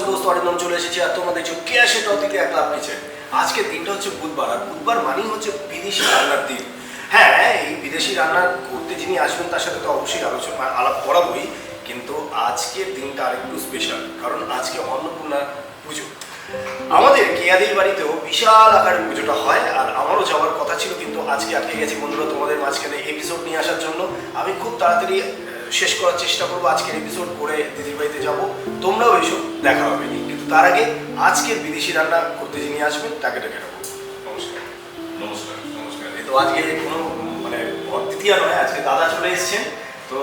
दोस्त অরিন্দম চলে এসেছি আর তোমরা দেখছো কেয়া সেথ অতিথি acclaimed। আজকের দিনটা হচ্ছে বুধবার আর বুধবার মানেই হচ্ছে বিদেশি রান্নার দিন। হ্যাঁ, এই বিদেশি রান্না করতে যিনি আসবেন তার সাথে তো অবশ্যই আলাপ করাবোই, কিন্তু আজকের দিনটা আরেকটু স্পেশাল কারণ আজকে অন্নপূর্ণা পুজো। আমাদের কেয়াদির বাড়িতেও বিশাল আকারের পুজোটা হয় আর আমারও যাওয়ার কথা ছিল, কিন্তু আজকে আটকে গেছি বন্ধুরা তোমাদের মাঝখানে এপিসোড নিয়ে আসার জন্য। আমি খুব তাড়াতাড়ি শেষ করার চেষ্টা করবো আজকের এপিসোড করে দিদির বাড়িতে যাবো, তোমরাও এসো, দেখা হবে। কিন্তু তার আগে আজকের বিদেশি রান্না করতে যিনি আসবেন তাকে ডেকে নেবো। নমস্কার। নমস্কার। নমস্কার। এই তো আজকে কোনো মানে অতিথিয়া নয়, আজকে দাদা চলে এসেছেন। তো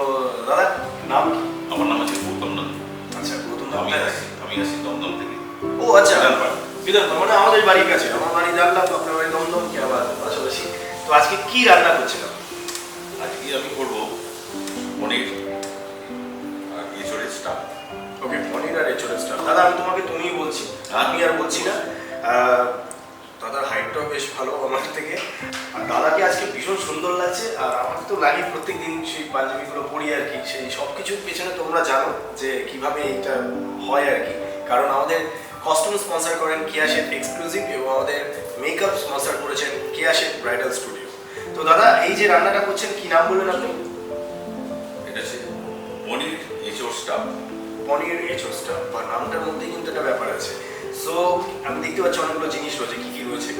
দাদা নাম কি? আমার নাম হচ্ছে গৌতম নন্দ। আচ্ছা, গৌতম। আমি আসি দমদম থেকে। ও আচ্ছা, বিধানপাড়া মানে আমাদের বাড়ির কাছে। আমার বাড়ি জানলাম, আপনার বাড়ি দমদম, কি আবার পাশাপাশি। তো আজকে কি রান্না করছিলাম? আজকে আমি করবো পনির আর এঁচড়ের স্টাফ। ওকে, পনির আর এঁচড়ের স্টাফ। দাদা আমি তোমাকে তুমিই বলছি, আমি আর বলছি না। দাদার হাইটটাও বেশ ভালো আমার থেকে, আর দাদাকে আজকে ভীষণ সুন্দর লাগছে। আর আমাকে তো লাগে প্রত্যেক দিন সেই পাঞ্জাবিগুলো পরি আর কি, সেই সব কিছুর পেছনে তোমরা জানো যে কিভাবে এটা হয় আর কি। কারণ আমাদের কস্টিউম স্পন্সর করেন কেয়া সেথ এক্সক্লুসিভ এবং আমাদের মেকআপ স্পন্সর করেছেন কেয়া সেথ ব্রাইডাল স্টুডিও। তো দাদা এই যে রান্নাটা করছেন কি নাম বললেন আপনি? এটা হচ্ছে পনির এঁচড় স্টাফ। পনির এঁচড় স্টাফ, বা নামটার মধ্যেই কিন্তু একটা ব্যাপার আছে। সো আমি দেখতে পাচ্ছি অনেকগুলো জিনিস রয়েছে, কি কি রয়েছে?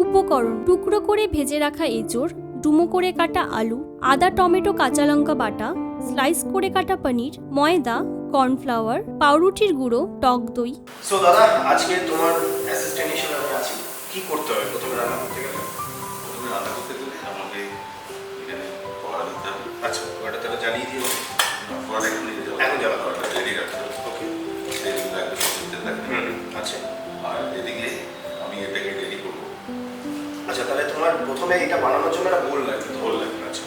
উপকরণ: টুকরো করে ভেজে রাখা এঁচড়, ডুমো করে কাটা আলু, আদা টমেটো কাঁচা লঙ্কা বাটা, স্লাইস করে কাটা পনির, ময়দা, কর্নফ্লাওয়ার, পাউরুটির গুঁড়ো, টক দই। সো দাদা আজকে তোমার অ্যাসিস্ট্যান্ট হিসেবে আমি আছি, কি করতে হবে প্রথমে রান্না করতে গেলে? প্রথমে রান্না করতে গেলে আমাকে এখানে কড়া দিতে হবে। আচ্ছা, ওটা তাহলে জ্বালিয়ে দিও। কড়াটা এখন নিয়ে যাবো, এখন জ্বালাতে হবে। রেডি রাখতে হবে। ওকে। সেদিন লাগবে সবজিতে লাগবে। আচ্ছা আর এদিকে আমি এটাকে রেডি করবো। আচ্ছা, তাহলে তোমার প্রথমে এটা বানানোর জন্য একটা বোল লাগবে। বোল লাগবে, আচ্ছা।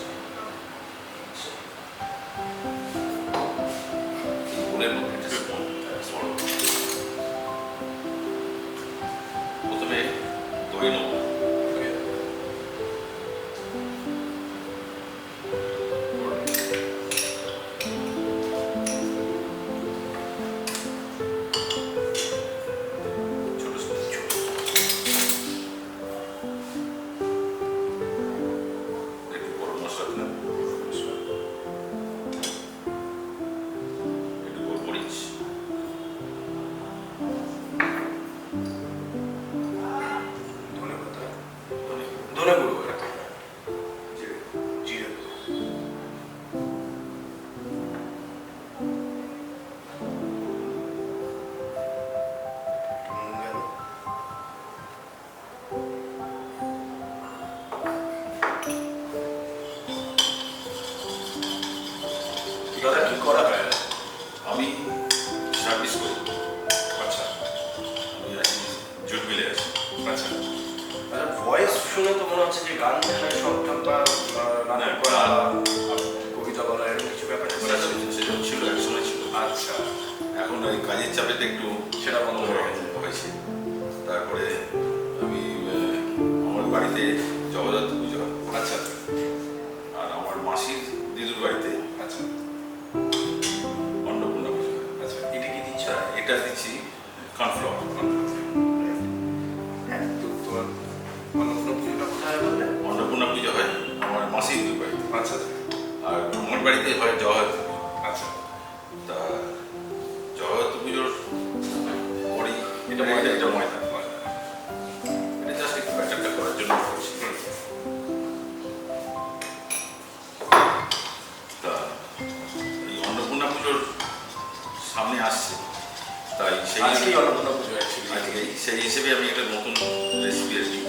বোলের মধ্যে একটা স্পুন, প্রথমে দই নেবো। ধনে গুঁড়ো, জিরে, দাদা কি করা হয়? আমি সার্ভিস করি। আচ্ছা আমি আছি জুট মিলে আছি। আচ্ছা আচ্ছা, ভয়েস শুনে তো মনে হচ্ছে যে গান সব বা রান্না করা, কবিতা বলা, এরকম কিছু ব্যাপার আছে। সেটা ছিল, এক সময় ছিল। আচ্ছা, এখন ওই কাজের চাপেতে একটু সেটা বন্ধ হয়ে গেছে। হয়েছে। তারপরে আমি আমার বাড়িতে জগদ্ধাত্রী পুজো হয়। আচ্ছা আর আমার মাসির দিদুর বাড়িতে আচ্ছা অন্নপূর্ণা পুজো হয়। আচ্ছা, এটা কি দিচ্ছ? এটা দিচ্ছি কর্নফ্লাওয়ার। হ্যাঁ, তো তোমার অন্নপূর্ণা পুজোটা কোথায় বললে? অন্নপূর্ণা পুজো হয় আমার মাসির দিদুর বাড়িতে। আচ্ছা আর আমার বাড়িতে হয় জগদ্ধাত্রী। আচ্ছা, তা জগদ্ধাত্রী পুজোর পরেই এটা ময়দা, এটা ময়দা। এটা জাস্ট একটু ব্যাটারটা করার জন্য করছি। তা এই অন্নপূর্ণা পুজোর সামনে আসছে, তাই আজকেই অন্নপূর্ণা পুজো অ্যাকচুয়ালি। আজকেই সেই হিসেবে আমি একটা নতুন রেসিপি আর কি,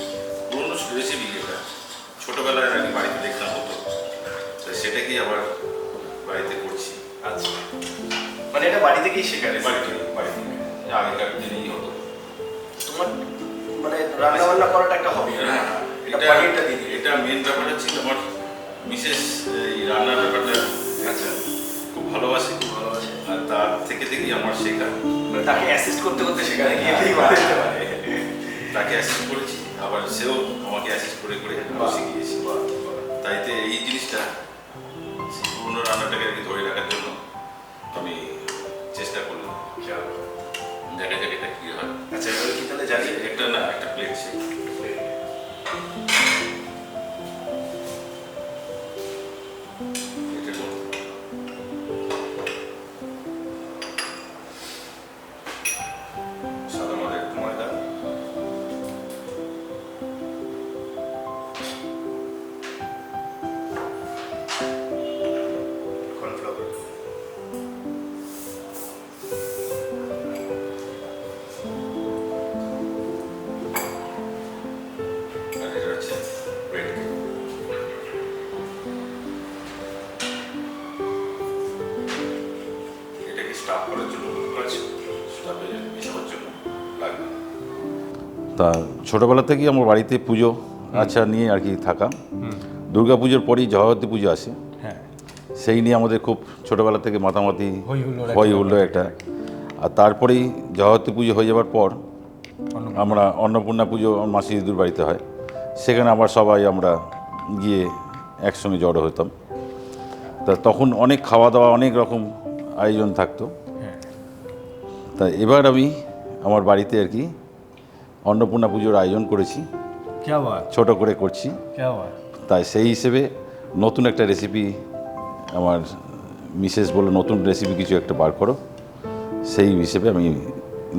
পুরনো রেসিপি যেটা ছোটোবেলায় আমি বাড়িতে দেখতাম হতো, তো সেটাকেই আবার বাড়িতে করছি। আচ্ছা, মানে এটা বাড়ি থেকেই শেখা রেসিপি? বাড়িতে আগেকার দিনেই হতো। তোমার মানে রান্না বান্না করাটা একটা হবি? হ্যাঁ, এটা মেন ব্যাপার হচ্ছে আমার মিসেস এই রান্নার ব্যাপারটা আচ্ছা খুব ভালোবাসে। আর তার থেকেই আমার শেখা। মানে তাকে অ্যাসিস্ট করতে করতে শেখা নাকি? এটাই বানাতে পারে। তাকে অ্যাসিস্ট করেছি, আবার সেও আমাকে অ্যাসিস্ট করে করে শিখিয়েছি। তাইতে এই জিনিসটা পুরনো রান্নাটাকে আর কি ধরে রাখার জন্য আমি চেষ্টা করলাম। দেখা যাক এটা কি হয়। আচ্ছা এবারে কি তাহলে জানি একটা না একটা প্লেট সেই এটা করো। সাদা মধ্যে একটু ময়দা, কর্নফ্লাওয়ার, আর এটা হচ্ছে ব্রেড। এটাকে স্টাফ করার জন্য স্টাফে মেশানোর জন্য লাগবে। তা ছোটোবেলা থেকেই আমার বাড়িতে পুজো আচ্ছা নিয়ে আর কি থাকা। দুর্গা পুজোর পরেই জগদ্ধাত্রী পুজো আসে, হ্যাঁ সেই নিয়ে আমাদের খুব ছোটোবেলা থেকে মাতামাতি হই হলো একটা। আর তারপরেই জগদ্ধাত্রী পুজো হয়ে যাওয়ার পর আমরা অন্নপূর্ণা পুজো আমার মাসি দিদুর বাড়িতে হয়, সেখানে আবার সবাই আমরা গিয়ে একসঙ্গে জড়ো হতাম। তা তখন অনেক খাওয়া দাওয়া অনেক রকম আয়োজন থাকতো। তা এবার আমি আমার বাড়িতে আর কি অন্নপূর্ণা পুজোর আয়োজন করেছি, ছোট করে করছি। তাই সেই হিসেবে নতুন একটা রেসিপি আমার মিসেস বলে নতুন রেসিপি কিছু একটা বার করো, সেই হিসেবে আমি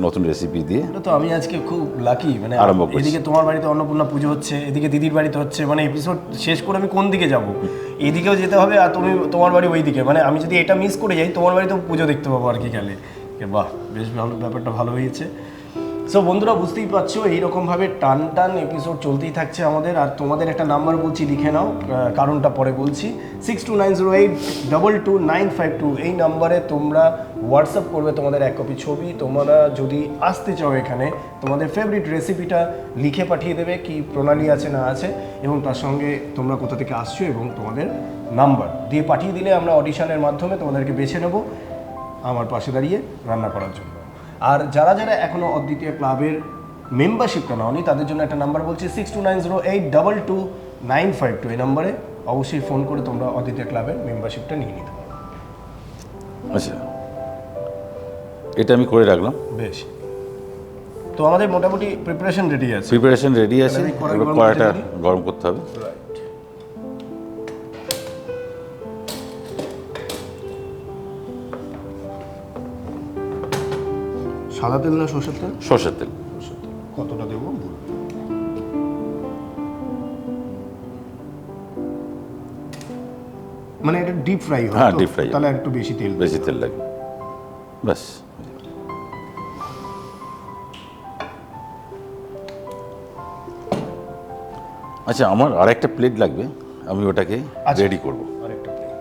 নতুন রেসিপি দিয়ে এটা তো আমি আজকে খুব লাকি, মানে আরম্ভ করছি। এদিকে তোমার বাড়িতে অন্নপূর্ণা পুজো হচ্ছে, এদিকে দিদির বাড়িতে হচ্ছে, মানে এপিসোড শেষ করে আমি কোন দিকে যাব? এদিকেও যেতে হবে আর তুমি তোমার বাড়ি ওই দিকে, মানে আমি যদি এটা মিস করে যাই তোমার বাড়িতেও পুজো দেখতে পাবো আর কি গেলে। বাহ, বেশ ভালো, ব্যাপারটা ভালো হয়েছে। সো বন্ধুরা বুঝতেই পারছো এইরকমভাবে টান টান এপিসোড চলতেই থাকছে আমাদের। আর তোমাদের একটা নাম্বার বলছি, লিখে নাও, কারণটা পরে বলছি। 6290822952 এই নাম্বারে তোমরা হোয়াটসঅ্যাপ করবে তোমাদের এক কপি ছবি। তোমরা যদি আসতে চাও এখানে তোমাদের ফেভারিট রেসিপিটা লিখে পাঠিয়ে দেবে, কি প্রণালী আছে না আছে, এবং তার সঙ্গে তোমরা কোথা থেকে আসছো এবং তোমাদের নাম্বার দিয়ে পাঠিয়ে দিলে আমরা অডিশনের মাধ্যমে তোমাদেরকে বেছে নেব আমার পাশে দাঁড়িয়ে রান্না করার জন্য। আর যারা যারা এখনও অদ্বিতীয় ক্লাবের মেম্বারশিপটা নাওনি তাদের জন্য একটা নাম্বার বলছি 6290822952 এই নাম্বারে অবশ্যই ফোন করে তোমরা অদ্বিতীয় ক্লাবের মেম্বারশিপটা নিয়ে নিতে পারো। আচ্ছা, এটা আমি করে রাখলাম। বেশ, তো আমাদের মোটামুটি প্রিপারেশন রেডি আছে। এবার কড়াইটা গরম করতে হবে। সাদা তেল না সরষের তেল? সরষের তেল। কতটা দেবো? মানে এটা ডিপ ফ্রাই হয়? হ্যাঁ, ডিপ ফ্রাই। তাহলে একটু বেশি তেল লাগে, ব্যাস। আচ্ছা, আমার আর একটা প্লেট লাগবে, আমি ওটাকে রেডি করবো। আরেকটা প্লেট,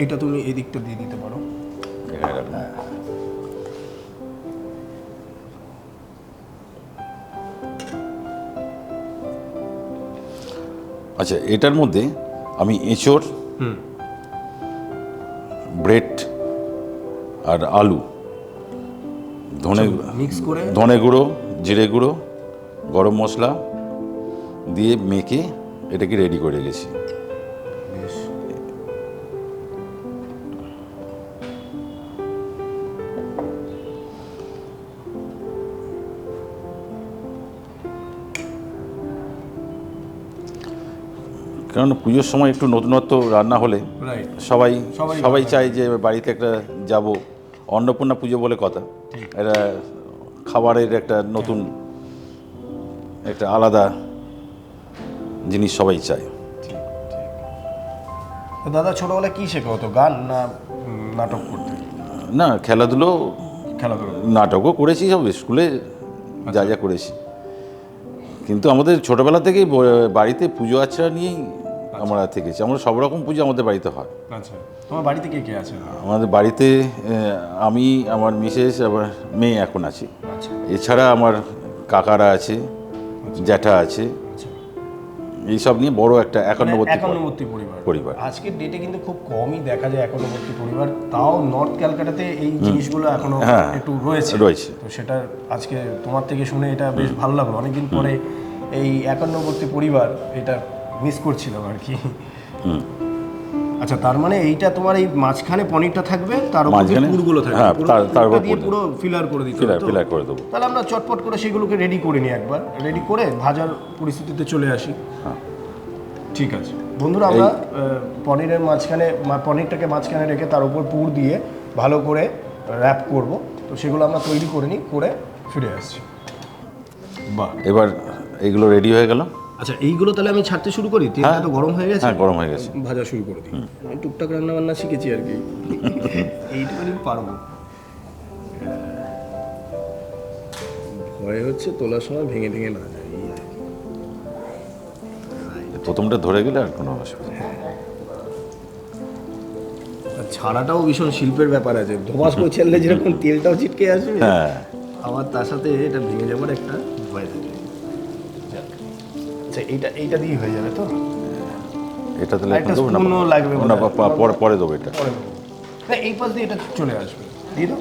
এটা তুমি এই দিকটা দিয়ে দিতে পারো। আচ্ছা, এটার মধ্যে আমি এঁচোড়, ব্রেড আর আলু, মিক্স করে ধনে গুঁড়ো, জিরে গুঁড়ো, গরম মশলা দিয়ে মেখে এটাকে রেডি করে রেখেছি। কারণ পুজোর সময় একটু নতুনত্ব রান্না হলে সবাই চায় যে বাড়িতে একটা যাব, অন্নপূর্ণা পুজো বলে কথা, এটা খাবারের একটা নতুন একটা আলাদা জিনিস সবাই চায়। দাদা ছোটবেলায় কি শেখা হতো, গান না নাটক করতে? না, খেলাধুলো, নাটকও করেছি, সব স্কুলে যা যা করেছি। কিন্তু আমাদের ছোটবেলা থেকেই বাড়িতে পুজো আচ্ছা নিয়েই আমরা থেকেছি। আমরা সব রকম পুজো আমাদের বাড়িতে হয়। আচ্ছা, তোমার বাড়িতে কে কে আছে? আমাদের বাড়িতে আমি, আমার মিসেস, আবার মেয়ে এখন আছি। এছাড়া আমার কাকারা আছে, জ্যাঠা আছে, এইসব নিয়ে বড় একটা একান্নবর্তী পরিবার। আজকের ডেটে কিন্তু খুব কমই দেখা যায় একান্নবর্তী পরিবার, তাও নর্থ ক্যালকাটাতে এই জিনিসগুলো এখনো একটু রয়েছে। তো সেটা আজকে তোমার থেকে শুনে এটা বেশ ভালো লাগলো। অনেকদিন পরে এই একান্নবর্তী পরিবার এটা মিস করছিলাম আর কি। আচ্ছা, তার মানে এইটা তোমার এই মাঝখানে পনিরটা থাকবে, তার উপর মাঝখানে পুরগুলো থাকবে, হ্যাঁ, তার উপর দিয়ে পুরো ফিলার করে দিতে হবে। ফিলার করে দেবো। তাহলে আমরা চটপট করে সেগুলোকে রেডি করে নিই, একবার রেডি করে ভাজার পরিস্থিতিতে চলে আসি। হ্যাঁ, ঠিক আছে বন্ধুরা, আমরা পনিরের মাঝখানে পনিরটাকে মাঝখানে রেখে তার উপর পুর দিয়ে ভালো করে র্যাপ করব। তো সেগুলো আমরা তৈরি করে নিই, করে ফিরে আসছি। বাহ, এবার এইগুলো রেডি হয়ে গেল। আচ্ছা, এইগুলো তাহলে আমি ছাড়তে শুরু করি? তেলটা তো গরম হয়ে গেছে। হ্যাঁ, গরম হয়ে গেছে, ভাজা শুরু করে দিই। আমি টুকটাক রান্না বান্না শিখেছি আর কি, এইটুকুনি পারবো। ভয় হচ্ছে তোলার সময় ভেঙে ভেঙে না যায়। প্রথমটা ধরে গেলে আর কোনো অসুবিধা নেই। ছাড়াটাও ভীষণ শিল্পের ব্যাপার আছে, ধোমাস করে ছেড়লে যেরকম তেলটাও ছিটকে আসবে, হ্যাঁ, আবার তার সাথে এটা ভেঙে যাবার একটা ভয় থাকে। আচ্ছা, এইটা দিয়ে হয়ে যাবে তো? এটা তাহলে একটা এখন দেবো না? স্পুনও লাগবে না, পরে দেবো এটা। পরে দেবো। না, এই পাশ দিয়ে এটা চলে আসবে, দিয়ে দাও।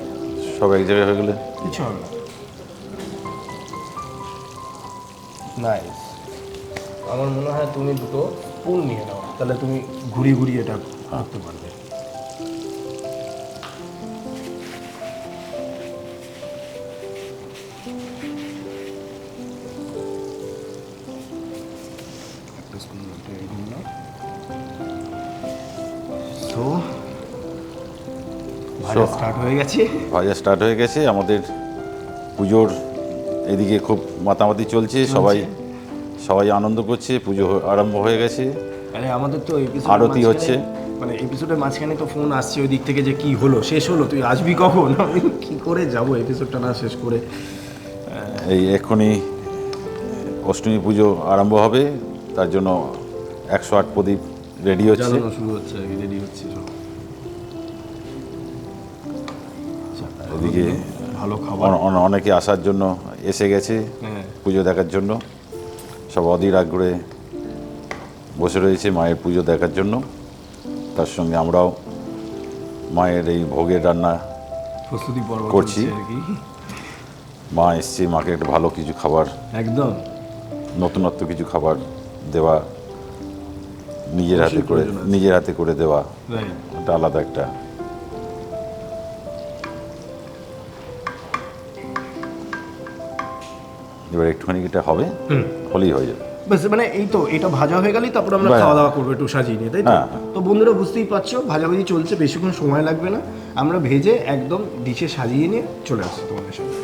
সব এক জায়গায় হয়ে গেলে কিছু হবে না। নাইস। আমার মনে হয় তুমি দুটো স্পুন নিয়ে নাও, তাহলে তুমি ঘুরিয়ে ঘুরিয়ে এটা করতে পারবে। একটা স্পুন একটা এগিয়ে নাও। সো ভাজা স্টার্ট হয়ে গেছে। ভাজা স্টার্ট হয়ে গেছে। আমাদের পুজোর এদিকে খুব মাতামাতি চলছে, সবাই আনন্দ করছে, পুজো আরম্ভ হয়ে গেছে। আরে আমাদের তো আরতি হচ্ছে, মানে এপিসোডের মাঝখানে তো ফোন আসছে ওই দিক থেকে যে কি হলো, শেষ হলো, তুই আসবি কখন? আমি কি করে যাব এপিসোডটা না শেষ করে? এই এক্ষুনি অষ্টমী পুজো আরম্ভ হবে, তার জন্য 108 প্রদীপ রেডি হচ্ছে, জ্বালানো শুরু হচ্ছে আর কি, রেডি হচ্ছে সব। এদিকে ভালো খাবার, অনেকে আসার জন্য এসে গেছে পুজো দেখার জন্য। সব অধীর আগ্রহে বসে রয়েছে মায়ের পুজো দেখার জন্য। তার সঙ্গে আমরাও মায়ের এই ভোগের রান্না প্রস্তুতি পর্ব করছি আর কি। মা এসছে, মাকে একটা ভালো কিছু খাবার, একদম নতুনত্ব কিছু খাবার দেওয়া, নিজের হাতে করে দেওয়া, এটা আলাদা একটা। এবার একটুখানি এটা হবে, হলেই হয়ে যাবে। বাস, মানে এই তো, এটা ভাজা হয়ে গেলেই তারপর আমরা খাওয়া দাওয়া করবো একটু সাজিয়ে নিয়ে, তাই তো? তো বন্ধুরা বুঝতেই পারছো, ভাজাভাজি চলছে, বেশিক্ষণ সময় লাগবে না, আমরা ভেজে একদম ডিশে সাজিয়ে নিয়ে চলে আসছি তোমাদের সাথে।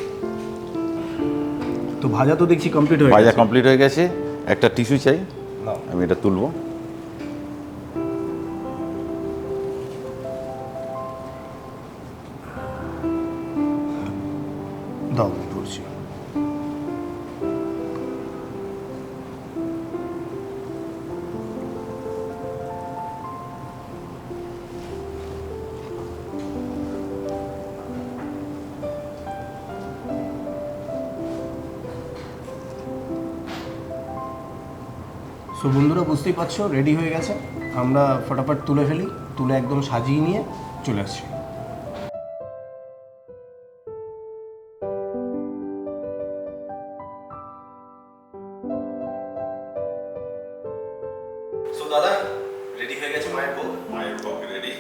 তো ভাজা তো দেখছি কমপ্লিট হয়ে গেছে। ভাজা কমপ্লিট হয়ে গেছে। একটা টিস্যু চাই, আমি এটা তুলবো। দাও, তুলছি। সো বন্ধুরা বুঝতেই পারছো, রেডি হয়ে গেছে। আমরা ফটাফট তুলে ফেলি, তুলে একদম সাজিয়ে নিয়ে চলে আসছি। সো দাদা, রেডি হয়ে গেছে মায়ের ভোগ রেডি।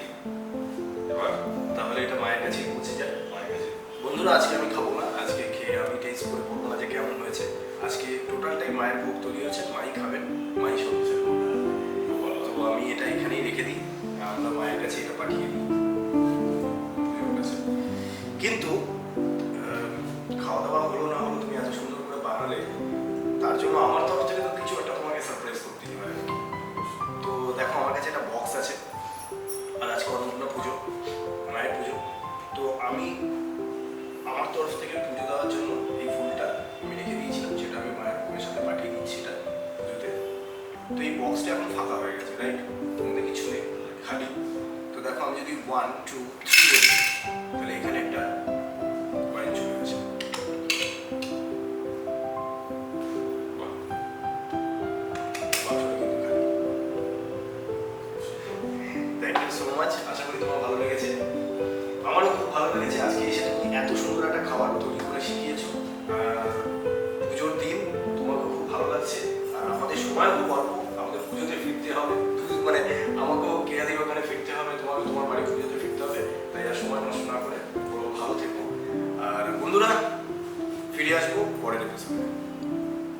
তাহলে এটা মায়ের কাছে পৌঁছে যায়। বন্ধুরা, আজকে আমি খাবো না, আজকে খেয়ে আমি টেস্ট করে বলবো না যে কেমন হয়েছে। আজকে টোটালটাই মায়ের ভোগ তৈরি হয়েছে, মাই খাবেন, মাই সব কিছু। তো আমি এটা এখানেই রেখে দিই, আমরা মায়ের কাছে এটা পাঠিয়ে দিই। কিন্তু খাওয়া দাওয়া হলো না হলো, তুমি এত সুন্দর করে বানালে, তার জন্য আমার তরফ থেকে তো কিছু একটা তোমাকে সারপ্রাইজ করতেই হয়। তো দেখো, আমার কাছে একটা বক্স আছে, আর আজকে অন্নপূর্ণা পুজো, মায়ের পুজো। তো আমি আমার তরফ থেকে পুজো দেওয়ার জন্য এই ফুলটা আমি রেখে দিয়েছিলাম, সেটা আমি মায়ের ভোগের সাথে পাঠিয়ে দিচ্ছি এটা পুজোতে। তো এই বক্সটা এখন ফাঁকা হয়ে গেছে, রাইট? তোমাদের কিছু নেই, খালি। তো দেখো, আমি যদি 1 2 3 বলি, তাহলে এখানে একটা কয়েন চলে গেছে। থ্যাংক ইউ সো মাচ, আশা করি তোমার ভালো লেগেছে। আমারও খুব ভালো লেগেছে। আজকে এসে তুমি এত সুন্দর একটা খাবার তৈরি করে শিখিয়েছো। পুজোর দিন তোমাকে খুব ভালো লাগছে, আর আমাদের সময়ও খুব অল্প, আমাদের পুজোতে ফিরতে হবে, মানে আমাকেও কেয়াদির ওখানে বন্ধুরা ফিরে আসবো পরের এপিসোডে।